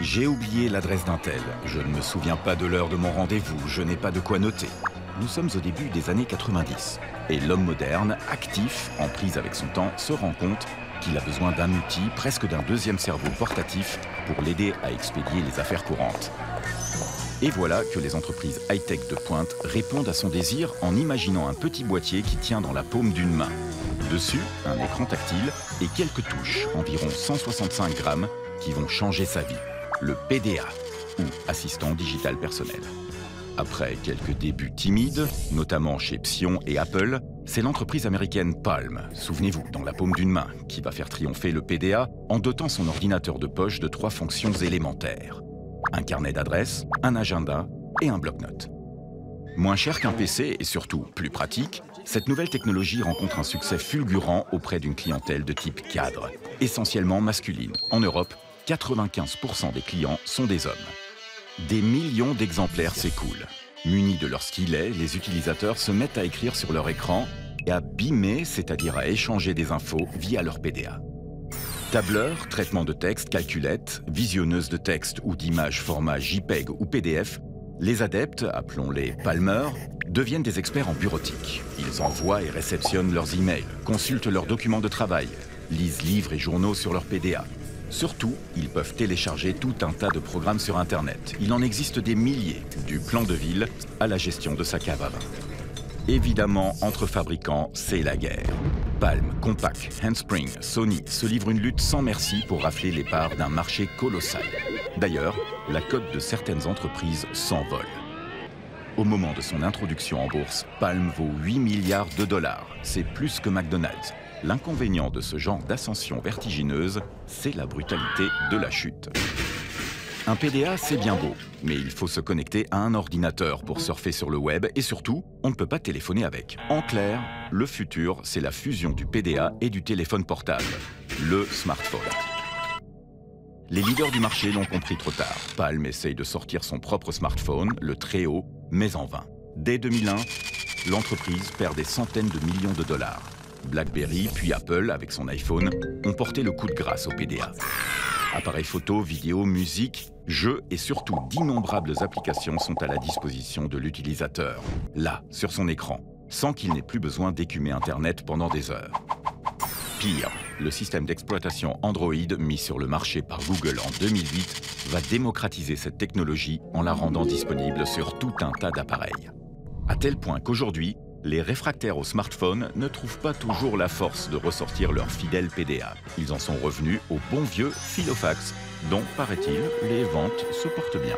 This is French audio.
J'ai oublié l'adresse d'un tel. Je ne me souviens pas de l'heure de mon rendez-vous. Je n'ai pas de quoi noter. Nous sommes au début des années 90. Et l'homme moderne, actif, en prise avec son temps, se rend compte qu'il a besoin d'un outil, presque d'un deuxième cerveau portatif, pour l'aider à expédier les affaires courantes. Et voilà que les entreprises high-tech de pointe répondent à son désir en imaginant un petit boîtier qui tient dans la paume d'une main. Dessus, un écran tactile et quelques touches, environ 165 grammes, qui vont changer sa vie. Le PDA, ou assistant digital personnel. Après quelques débuts timides, notamment chez Psion et Apple, c'est l'entreprise américaine Palm, souvenez-vous, dans la paume d'une main, qui va faire triompher le PDA en dotant son ordinateur de poche de 3 fonctions élémentaires. Un carnet d'adresses, un agenda et un bloc-notes. Moins cher qu'un PC et surtout plus pratique, cette nouvelle technologie rencontre un succès fulgurant auprès d'une clientèle de type cadre, essentiellement masculine. En Europe, 95% des clients sont des hommes. Des millions d'exemplaires s'écoulent. Munis de leur stylet, les utilisateurs se mettent à écrire sur leur écran et à beamer, c'est-à-dire à échanger des infos via leur PDA. Tableur, traitement de texte, calculette, visionneuse de texte ou d'images format JPEG ou PDF, les adeptes, appelons-les palmeurs, deviennent des experts en bureautique. Ils envoient et réceptionnent leurs emails, consultent leurs documents de travail, lisent livres et journaux sur leur PDA. Surtout, ils peuvent télécharger tout un tas de programmes sur Internet. Il en existe des milliers, du plan de ville à la gestion de sa cave à vin. Évidemment, entre fabricants, c'est la guerre. Palm, Compaq, Handspring, Sony se livrent une lutte sans merci pour rafler les parts d'un marché colossal. D'ailleurs, la cote de certaines entreprises s'envole. Au moment de son introduction en bourse, Palm vaut 8 milliards de dollars. C'est plus que McDonald's. L'inconvénient de ce genre d'ascension vertigineuse, c'est la brutalité de la chute. Un PDA, c'est bien beau, mais il faut se connecter à un ordinateur pour surfer sur le web et surtout, on ne peut pas téléphoner avec. En clair, le futur, c'est la fusion du PDA et du téléphone portable, le smartphone. Les leaders du marché l'ont compris trop tard. Palm essaye de sortir son propre smartphone, le Treo, mais en vain. Dès 2001, l'entreprise perd des centaines de millions de dollars. BlackBerry, puis Apple, avec son iPhone, ont porté le coup de grâce au PDA. Appareils photo, vidéo, musique, jeux et surtout d'innombrables applications sont à la disposition de l'utilisateur, là, sur son écran, sans qu'il n'ait plus besoin d'écumer Internet pendant des heures. Pire, le système d'exploitation Android mis sur le marché par Google en 2008 va démocratiser cette technologie en la rendant disponible sur tout un tas d'appareils. À tel point qu'aujourd'hui, les réfractaires au smartphone ne trouvent pas toujours la force de ressortir leur fidèle PDA. Ils en sont revenus au bon vieux filofax, dont, paraît-il, les ventes se portent bien.